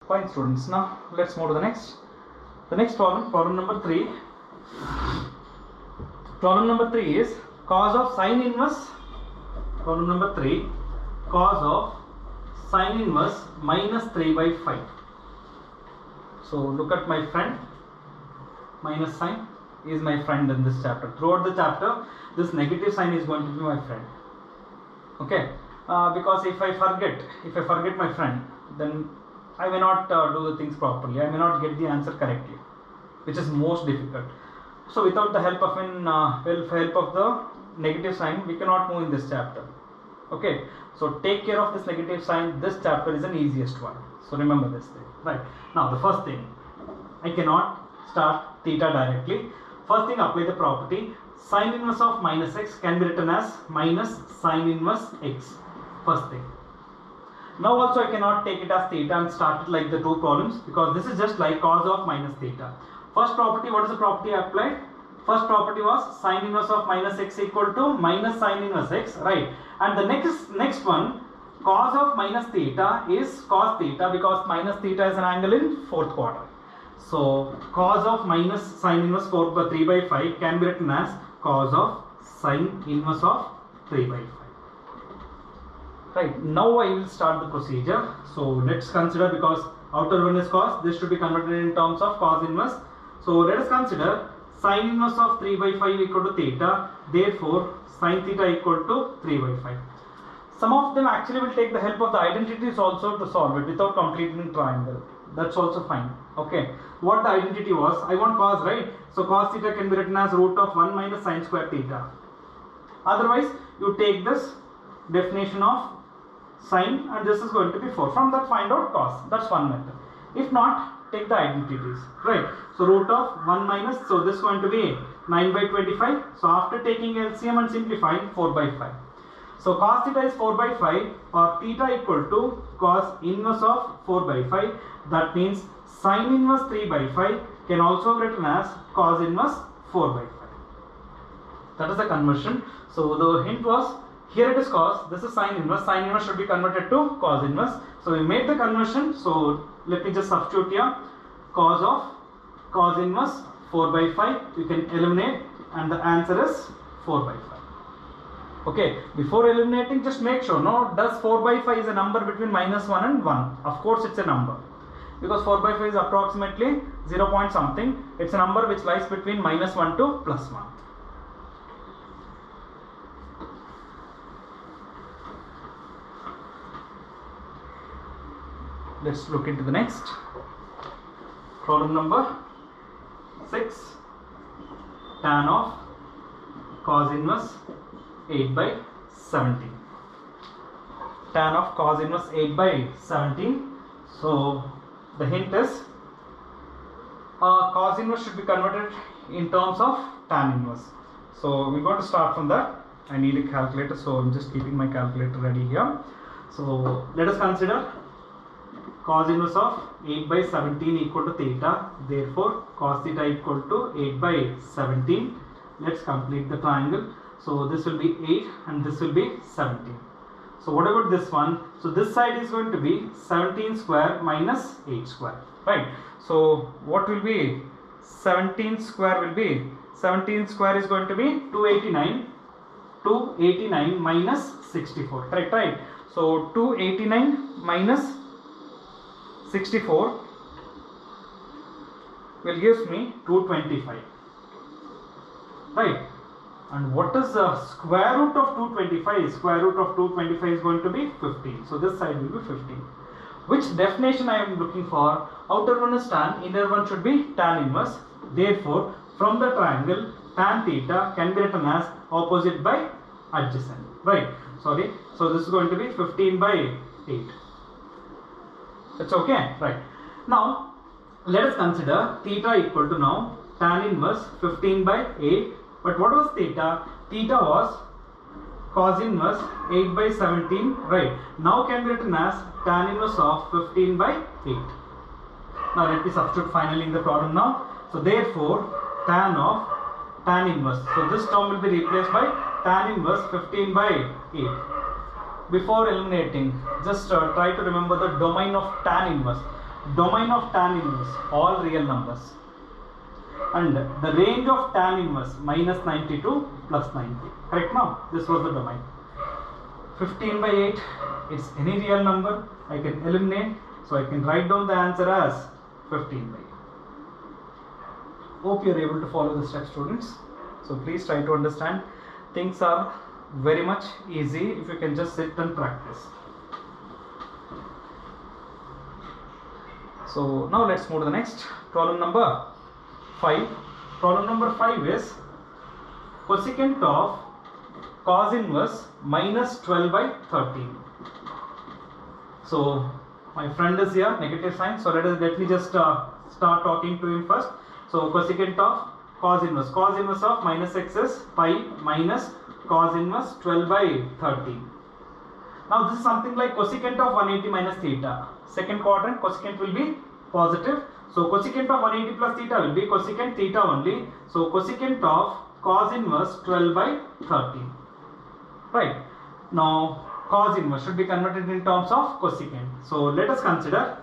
Fine students, now let's move to the next. The next problem number 3. Problem number 3 is cos of sine inverse. Problem number 3, cos of sine inverse minus 3 by 5. So look at my friend, minus sign is my friend in this chapter. Throughout the chapter, this negative sign is going to be my friend. Okay, because if I forget my friend, then I may not do the things properly. I may not get the answer correctly, which is most difficult. So without the help of the negative sign, we cannot move in this chapter. Okay, so take care of this negative sign. This chapter is an easiest one. So remember this thing. Right, now the first thing, I cannot start theta directly. First thing, apply the property. Sine inverse of minus x can be written as minus sine inverse x. First thing. Now also I cannot take it as theta and start it like the two problems, because this is just like cos of minus theta. First property, what is the property I applied? First property was sine inverse of minus x equal to minus sine inverse x, right? And the next one, cos of minus theta is cos theta, because minus theta is an angle in fourth quarter. So cos of minus sine inverse 3 by 5 can be written as cos of sine inverse of 3 by 5. Right, now I will start the procedure. So let's consider, because outer one is cos, this should be converted in terms of cos inverse. So let us consider sine inverse of 3 by 5 equal to theta. Therefore sine theta equal to 3 by 5. Some of them actually will take the help of the identities also to solve it without completing triangle. That's also fine. Okay, what the identity was, I want cos, right? So cos theta can be written as root of 1 minus sine square theta. Otherwise you take this definition of sine and this is going to be 4. From that find out cos. That's one method. If not, take the identities, right? So root of 1 minus, so this is going to be 9 by 25. So after taking LCM and simplifying, 4 by 5. So cos theta is 4 by 5, or theta equal to cos inverse of 4 by 5. That means sine inverse 3 by 5 can also be written as cos inverse 4 by 5. That is the conversion. So the hint was, here it is cos, this is sine inverse should be converted to cos inverse. So we made the conversion. So let me just substitute here, cos of cos inverse 4 by 5, you can eliminate and the answer is 4 by 5. Okay, before eliminating, just make sure, no, does 4 by 5 is a number between minus 1 and 1? Of course it's a number, because 4 by 5 is approximately 0 point something. It's a number which lies between minus 1 to plus 1. Let's look into the next. Problem number 6. Tan of cos inverse 8 by 17. Tan of cos inverse 8 by 17. So the hint is cos inverse should be converted in terms of tan inverse. So we're going to start from that. I need a calculator, so I'm just keeping my calculator ready here. So let us consider cos inverse of 8 by 17 equal to theta. Therefore cos theta equal to 8 by 17. Let's complete the triangle. So this will be 8 and this will be 17. So what about this one? So this side is going to be 17 square minus 8 square, right? So what will be 17 square will be, 17 square is going to be 289. 289 minus 64, correct, right? So 289 minus 64 will give me 225, right? And what is the square root of 225? Square root of 225 is going to be 15. So this side will be 15. Which definition I am looking for? Outer one is tan, inner one should be tan inverse. Therefore, from the triangle, tan theta can be written as opposite by adjacent, right? Sorry. So this is going to be 15 by 8. That's okay, right? Now, let us consider theta equal to now tan inverse 15 by 8. But what was theta? Theta was cos inverse 8 by 17, right? Now can be written as tan inverse of 15 by 8. Now let me substitute finally in the problem now. So therefore tan of tan inverse. So this term will be replaced by tan inverse 15 by 8. Before eliminating, just try to remember the domain of tan inverse. domain of tan inverse, all real numbers, and the range of tan inverse minus 92 plus 90. Correct now? This was the domain. 15 by 8, it's any real number. I can eliminate, so I can write down the answer as 15 by 8. Hope you are able to follow the steps, students. So please try to understand. Things are very much easy if you can just sit and practice. So now let's move to the next problem number 5. Problem number 5 is cosecant of cos inverse minus 12 by 13. So my friend is here, negative sign. So let me just start talking to him first. So cosecant of cos inverse of minus x is pi minus cos inverse 12 by 13. Now this is something like cosecant of 180 minus theta. Second quadrant, cosecant will be positive. So cosecant of 180 plus theta will be cosecant theta only. So cosecant of cos inverse 12 by 13. Right. Now cos inverse should be converted in terms of cosecant. So let us consider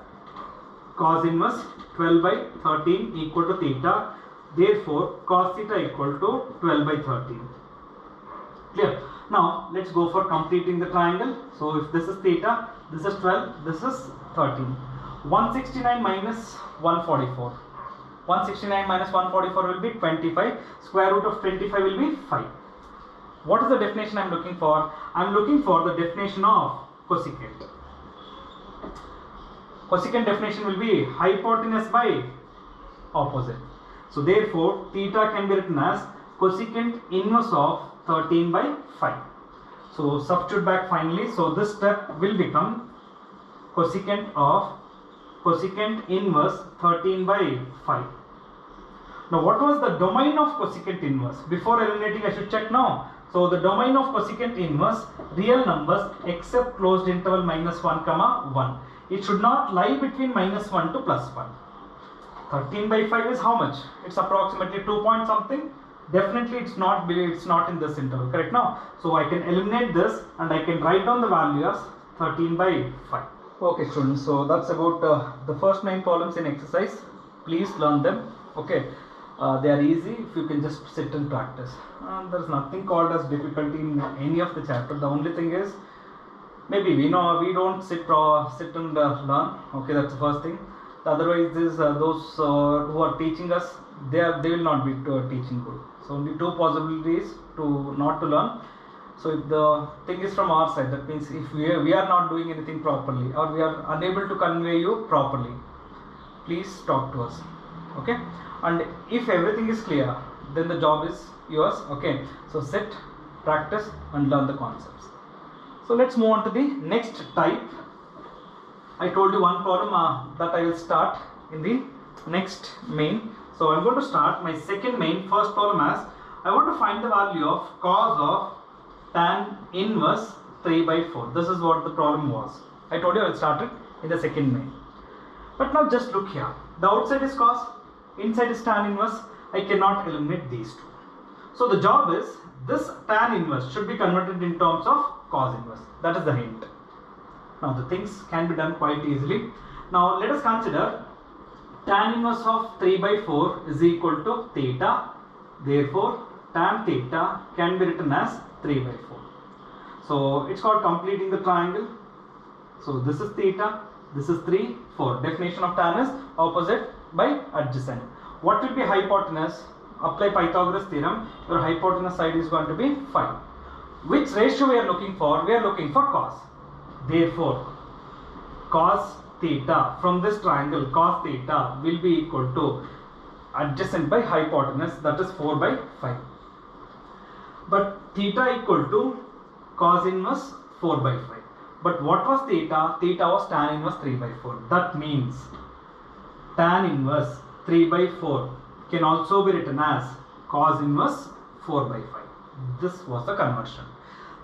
cos inverse 12 by 13 equal to theta. Therefore cos theta equal to 12 by 13. Clear? Now let's go for completing the triangle. So if this is theta, this is 12, this is 13. 169 minus 144. 169 minus 144 will be 25. Square root of 25 will be 5. What is the definition I am looking for? I am looking for the definition of cosecant. Cosecant definition will be hypotenuse by opposite. So therefore theta can be written as cosecant inverse of 13 by 5. So substitute back finally. So this step will become cosecant inverse 13 by 5. Now what was the domain of cosecant inverse? Before eliminating I should check now. So the domain of cosecant inverse, real numbers except closed interval minus 1 comma 1. It should not lie between minus 1 to plus 1. 13 by 5 is how much? It's approximately 2 point something. Definitely it's not in this interval. Correct now? So I can eliminate this and I can write down the value as 13 by 5. Okay students, so that's about the first 9 problems in exercise. Please learn them. Okay, they are easy if you can just sit and practice. There's nothing called as difficulty in any of the chapter. The only thing is maybe we don't sit and learn. Okay, that's the first thing. Otherwise is those who are teaching us, they will not be teaching good. So only two possibilities to not to learn. So if the thing is from our side, that means if we are not doing anything properly or we are unable to convey you properly, please talk to us. Okay, and if everything is clear, then the job is yours. Okay, so sit, practice and learn the concepts. So let's move on to the next type. I told you one problem that I will start in the next main. So I'm going to start my second main. First problem as I want to find the value of cos of tan inverse 3 by 4. This is what the problem was. I told you I will start it in the second main. But now just look here. The outside is cos, inside is tan inverse. I cannot eliminate these two. So the job is this tan inverse should be converted in terms of cos inverse. That is the hint. Now the things can be done quite easily. Now let us consider tan inverse of 3 by 4 is equal to theta. Therefore tan theta can be written as 3 by 4. So it's called completing the triangle. So this is theta, this is 3, 4. Definition of tan is opposite by adjacent. What will be hypotenuse? Apply Pythagoras theorem. Your hypotenuse side is going to be 5. Which ratio we are looking for? We are looking for cos. Therefore cos theta from this triangle, cos theta will be equal to adjacent by hypotenuse, that is 4 by 5. But theta equal to cos inverse 4 by 5. But what was theta? Theta was tan inverse 3 by 4. That means tan inverse 3 by 4 can also be written as cos inverse 4 by 5. This was the conversion.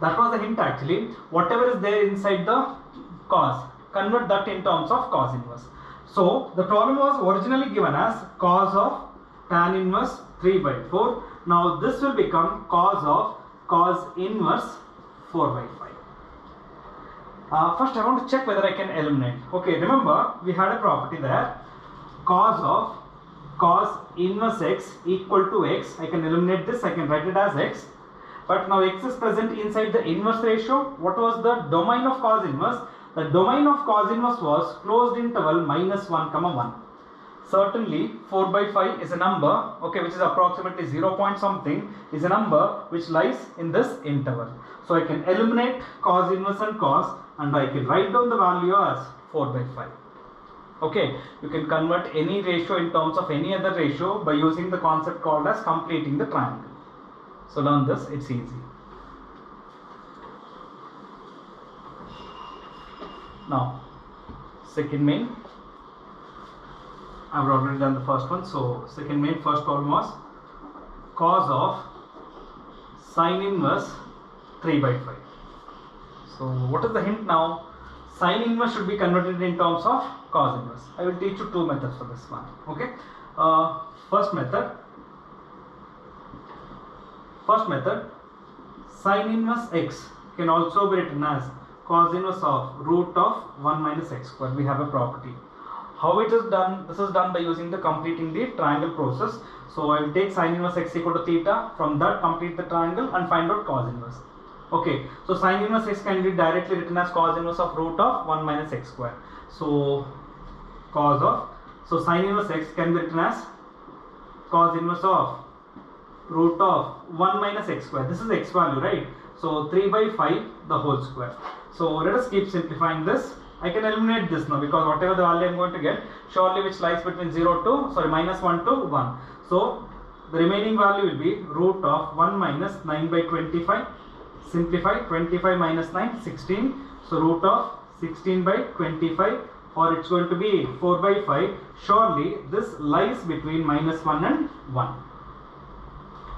That was the hint actually. Whatever is there inside the cos, convert that in terms of cos inverse. So the problem was originally given as cos of tan inverse 3 by 4. Now this will become cos of cos inverse 4 by 5. First I want to check whether I can eliminate. Okay, remember we had a property there, cos inverse x equal to x. I can eliminate this, I can write it as x. But now x is present inside the inverse ratio. What was the domain of cos inverse? The domain of cos inverse was closed interval minus 1 comma 1. Certainly 4 by 5 is a number, okay, which is approximately 0 point something, is a number which lies in this interval. So I can eliminate cos inverse and cos, and I can write down the value as 4 by 5. Okay, you can convert any ratio in terms of any other ratio by using the concept called as completing the triangle. So learn this, it's easy. Now, second main. I've already done the first one. So second main, first problem was cos of sine inverse 3 by 5. So what is the hint now? Sine inverse should be converted in terms of cos inverse. I will teach you two methods for this one. Okay. First method, sine inverse x can also be written as cos inverse of root of 1 minus x square. We have a property. How it is done? This is done by using the completing the triangle process. So I will take sine inverse x equal to theta. From that, complete the triangle and find out cos inverse. Okay. So sine inverse x can be directly written as cos inverse of root of 1 minus x square. So sine inverse x can be written as cos inverse of root of 1 minus x square. This is x value, right? So 3 by 5 the whole square. So let us keep simplifying this. I can eliminate this now because whatever the value I am going to get, surely which lies between minus 1 to 1. So the remaining value will be root of 1 minus 9 by 25. Simplify, 25 minus 9, 16. So root of 16 by 25, or it's going to be 4 by 5. Surely this lies between minus 1 and 1.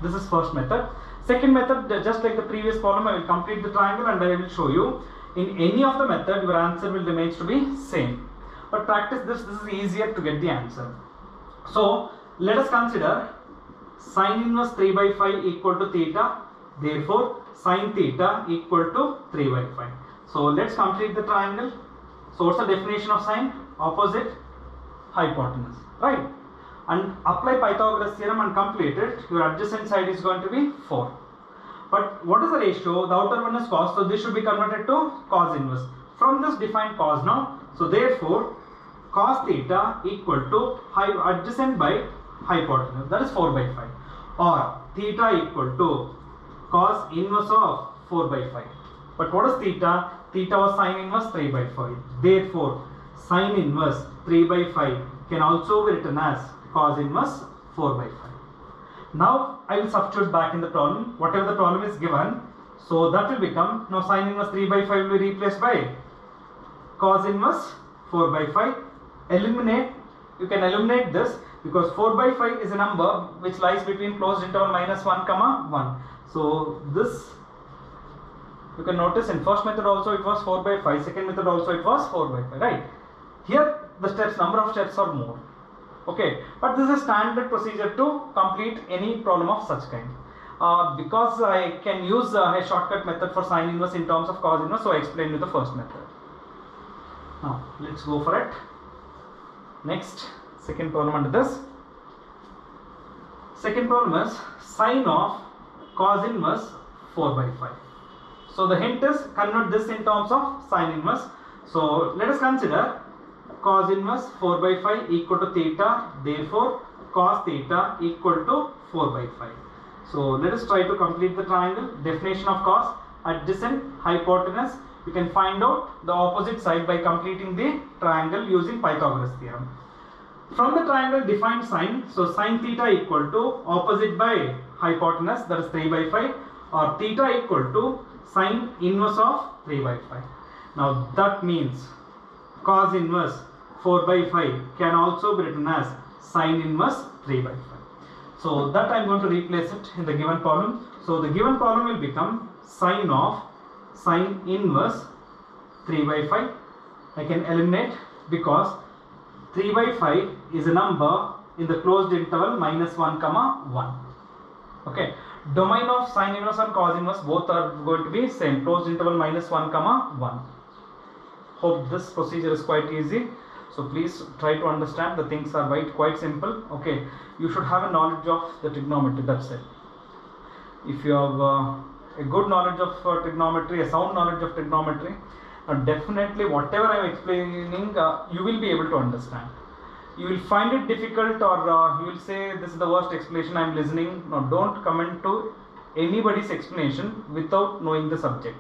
This is first method. Second method, just like the previous problem, I will complete the triangle and I will show you. In any of the method, your answer will remain to be same. But practice this is easier to get the answer. So let us consider sine inverse 3 by 5 equal to theta. Therefore, sine theta equal to 3 by 5. So let's complete the triangle. So what's the definition of sine? Opposite hypotenuse, right? And apply Pythagoras theorem and complete it. Your adjacent side is going to be 4. But what is the ratio? The outer one is cos, so this should be converted to cos inverse. From this define cos now. So therefore, cos theta equal to adjacent by hypotenuse, that is 4 by 5. Or theta equal to cos inverse of 4 by 5. But what is theta? Theta was sine inverse 3 by 5. Therefore, sine inverse 3 by 5 can also be written as cos inverse 4 by 5. Now I will substitute back in the problem whatever the problem is given. So that will become, now sine inverse 3 by 5 will be replaced by cos inverse 4 by 5. Eliminate, you can eliminate this because 4 by 5 is a number which lies between closed interval minus 1 comma 1. So this, you can notice in first method also it was 4 by 5, second method also it was 4 by 5, right? Here the steps, number of steps are more. Okay, but this is a standard procedure to complete any problem of such kind. Because I can use a shortcut method for sine inverse in terms of cos inverse, so I explained you the first method. Now let's go for it. Next, second problem under this. Second problem is sine of cos inverse 4 by 5. So the hint is convert this in terms of sine inverse. So let us consider cos inverse 4 by 5 equal to theta. Therefore, cos theta equal to 4 by 5. So let us try to complete the triangle. Definition of cos, adjacent, hypotenuse. You can find out the opposite side by completing the triangle using Pythagoras theorem. From the triangle define sine. So sine theta equal to opposite by hypotenuse, that is 3 by 5, or theta equal to sine inverse of 3 by 5. Now that means cos inverse 4 by 5 can also be written as sine inverse 3 by 5. So that I am going to replace it in the given problem. So the given problem will become sine of sine inverse 3 by 5. I can eliminate because 3 by 5 is a number in the closed interval minus 1 comma 1. Okay. Domain of sine inverse and cos inverse both are going to be same, closed interval minus 1 comma 1. Hope this procedure is quite easy. So please try to understand. The things are quite simple. Okay, you should have a knowledge of the trigonometry. That's it. If you have a good knowledge of trigonometry, a sound knowledge of trigonometry, definitely whatever I am explaining, you will be able to understand. You will find it difficult, or you will say this is the worst explanation I am listening. No, don't comment to anybody's explanation without knowing the subject.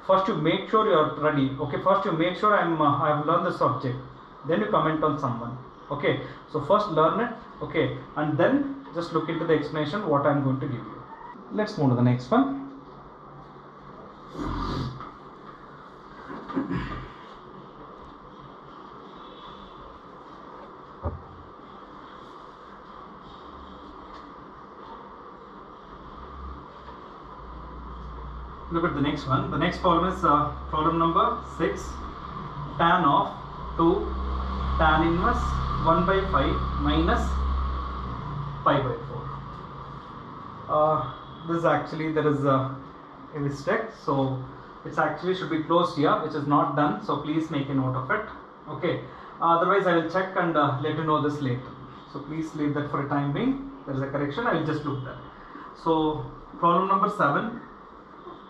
First you make sure you are ready. Okay, first you make sure I have learned the subject, then you comment on someone. Okay, so first learn it, okay, and then just look into the explanation what I am going to give you. Let's move to the next one. Look at the next one. The next problem is problem number 6. Tan of 2 tan inverse 1 by 5 minus pi by 4. This actually, there is a mistake, so it's actually should be closed here, which is not done, so please make a note of it. Okay, otherwise I will check and let you know this later, so please leave that for a time being. There is a correction, I will just look that. So problem number 7,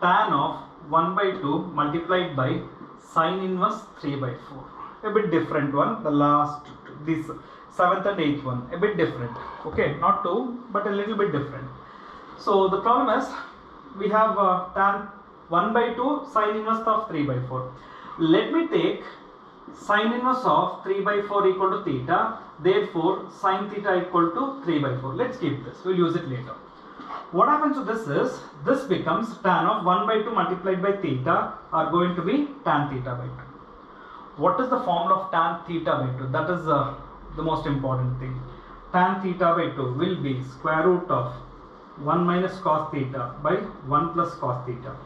tan of 1 by 2 multiplied by sine inverse 3 by 4. A bit different one, the last, this 7th and 8th one, a bit different. Okay, not 2 but a little bit different. So the problem is, we have tan 1 by 2 sine inverse of 3 by 4. Let me take sine inverse of 3 by 4 equal to theta, therefore sine theta equal to 3 by 4. Let's keep this, we'll use it later. What happens to this is, this becomes tan of 1 by 2 multiplied by theta are going to be tan theta by 2. What is the formula of tan theta by 2? That is the most important thing. Tan theta by 2 will be square root of 1 minus cos theta by 1 plus cos theta.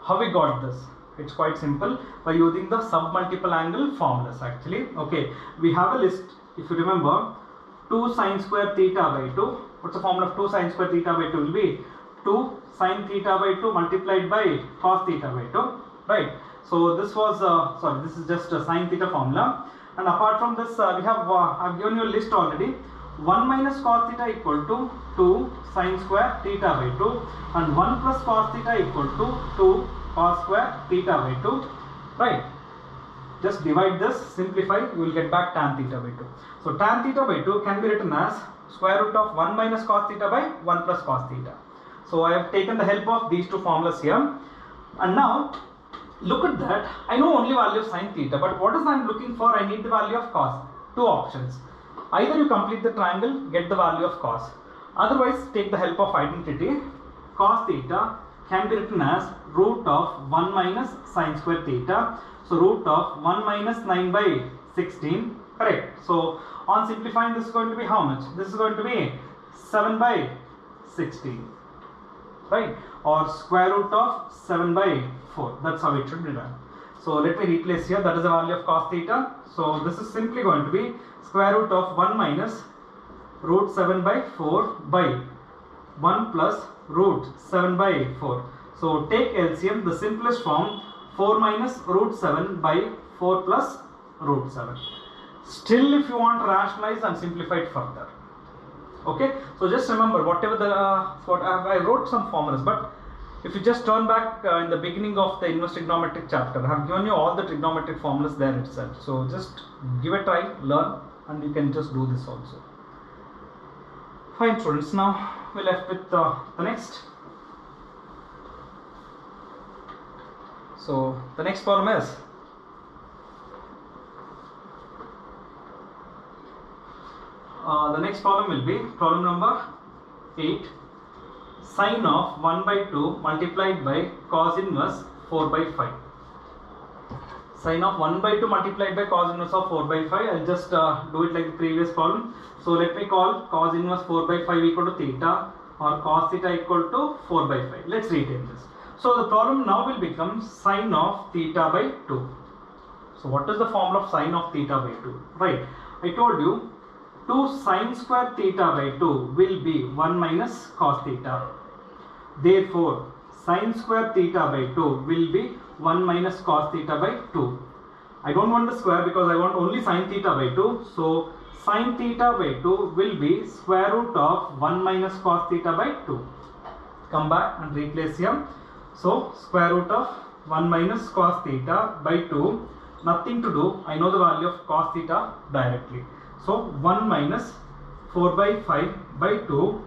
How we got this? It's quite simple, by using the submultiple angle formulas actually. Okay, we have a list, if you remember, 2 sine square theta by 2. What's the formula of 2 sine square theta by 2 will be 2 sine theta by 2 multiplied by cos theta by 2, right? So this was, this is just a sine theta formula, and apart from this we have, I've given you a list already. 1 minus cos theta equal to 2 sine square theta by 2 and 1 plus cos theta equal to 2 cos square theta by 2, right? Just divide this, simplify, you will get back tan theta by 2. So tan theta by 2 can be written as square root of 1 minus cos theta by 1 plus cos theta. So I have taken the help of these two formulas here, and now look at that. I know only value of sine theta, but what is I am looking for? I need the value of cos. Two options. Either you complete the triangle, get the value of cos. Otherwise, take the help of identity. Cos theta can be written as root of 1 minus sine square theta. So root of 1 minus 9 by 16. Correct. So on simplifying, this is going to be how much? This is going to be 7 by 16. Right? Or square root of 7 by 4. That's how it should be done. So let me replace here. That is the value of cos theta. So this is simply going to be square root of 1 minus root 7 by 4 by 1 plus root 7 by 4. So take LCM, the simplest form, 4 minus root 7 by 4 plus root 7. Still, if you want to rationalize and simplify it further. Okay, so just remember whatever the I wrote some formulas, but if you just turn back in the beginning of the inverse trigonometric chapter, I have given you all the trigonometric formulas there itself. So just give a try, learn, and you can just do this also. Fine students, now we're left with the next. So the next problem is the next problem will be problem number 8. Sine of 1 by 2 multiplied by cos inverse 4 by 5. Sine of 1 by 2 multiplied by cos inverse of 4 by 5. I'll just do it like the previous problem. So let me call cos inverse 4 by 5 equal to theta, or cos theta equal to 4 by 5. Let's retain this. So the problem now will become sine of theta by 2. So what is the formula of sine of theta by 2? Right, I told you 2 sine square theta by 2 will be 1 minus cos theta. Therefore, sine square theta by 2 will be 1 minus cos theta by 2. I don't want the square because I want only sine theta by 2. So sine theta by 2 will be square root of 1 minus cos theta by 2. Come back and replace here. So square root of 1 minus cos theta by 2. Nothing to do. I know the value of cos theta directly. So 1 minus 4 by 5 by 2.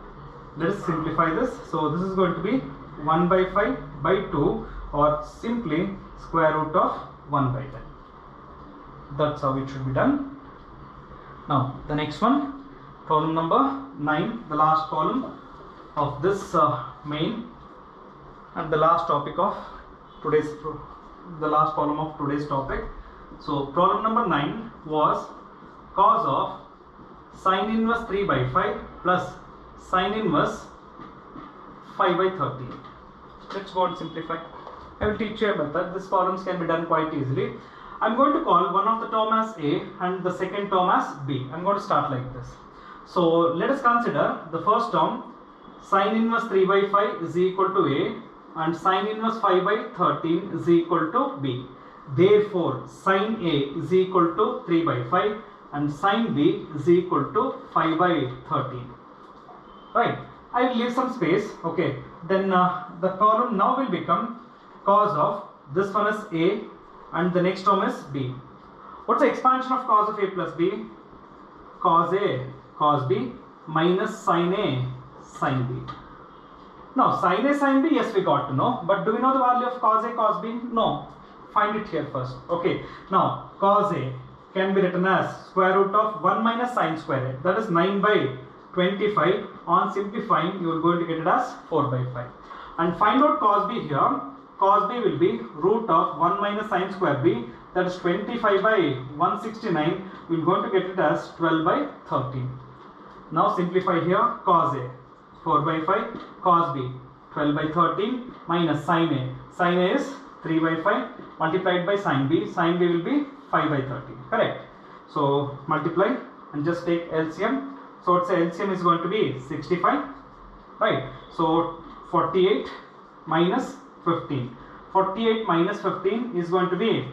Let us simplify this. So this is going to be 1 by 5 by 2, or simply square root of 1 by 10. That's how it should be done. Now the next one, problem number 9, the last column of this main and the last topic of today's, the last column of today's topic. So problem number 9 was cos of sine inverse 3 by 5 plus sine inverse 5 by 13. Let's go and simplify. I will teach you a method. These problems can be done quite easily. I'm going to call one of the term as A and the second term as B. I'm going to start like this. So let us consider the first term, sine inverse 3 by 5 is equal to A and sine inverse 5 by 13 is equal to B. Therefore sine A is equal to 3 by 5 and sine B is equal to 5 by 13. Right. I will leave some space. Okay. Then the column now will become cos of, this one is A and the next term is B. What's the expansion of cos of A plus B? Cos A cos B minus sin A sin B. Now sin A sin B, yes, we got to know, but do we know the value of cos A cos B? No. Find it here first. Okay. Now cos A can be written as square root of 1 minus sin square A, that is 9 by 25. On simplifying, you are going to get it as 4 by 5. And find out cos B here. Cos B will be root of 1 minus sin square B, that is 25 by 169. We are going to get it as 12 by 13. Now simplify here. Cos A 4 by 5, cos B 12 by 13 minus sin A. Sin A is 3 by 5 multiplied by sin B. Sin B will be 5 by 13. Correct. So multiply and just take LCM. So it's LCM is going to be 65. Right. So 48 minus 15. 48 minus 15 is going to be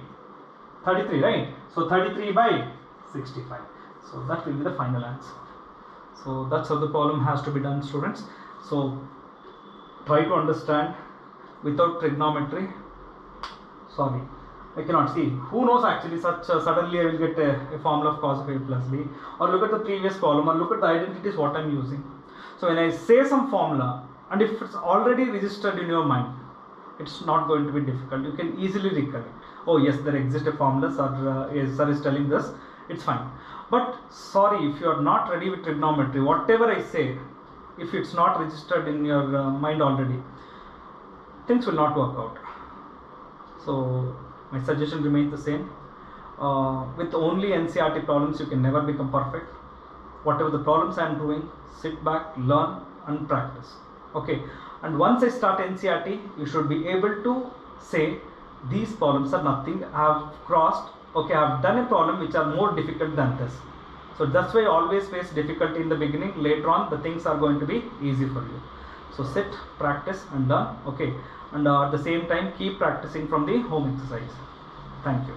33, right? So 33 by 65. So that will be the final answer. So that's how the problem has to be done, students. So try to understand without trigonometry. Sorry, I cannot see. Who knows actually, suddenly I will get a formula of cos of A plus B, or look at the previous column, or look at the identities what I am using. So when I say some formula, and if it's already registered in your mind, it's not going to be difficult. You can easily recall it. Oh yes, there exists a formula, sir is telling this, it's fine. But sorry, if you are not ready with trigonometry, whatever I say, if it's not registered in your mind already, things will not work out. So my suggestion remains the same. With only NCERT problems, you can never become perfect. Whatever the problems I am doing, sit back, learn and practice. Okay. And once I start NCERT, you should be able to say these problems are nothing. I have crossed. Okay, I have done a problem which are more difficult than this. So that's why I always face difficulty in the beginning. Later on, the things are going to be easy for you. So sit, practice and learn. Okay. And at the same time, keep practicing from the home exercise. Thank you.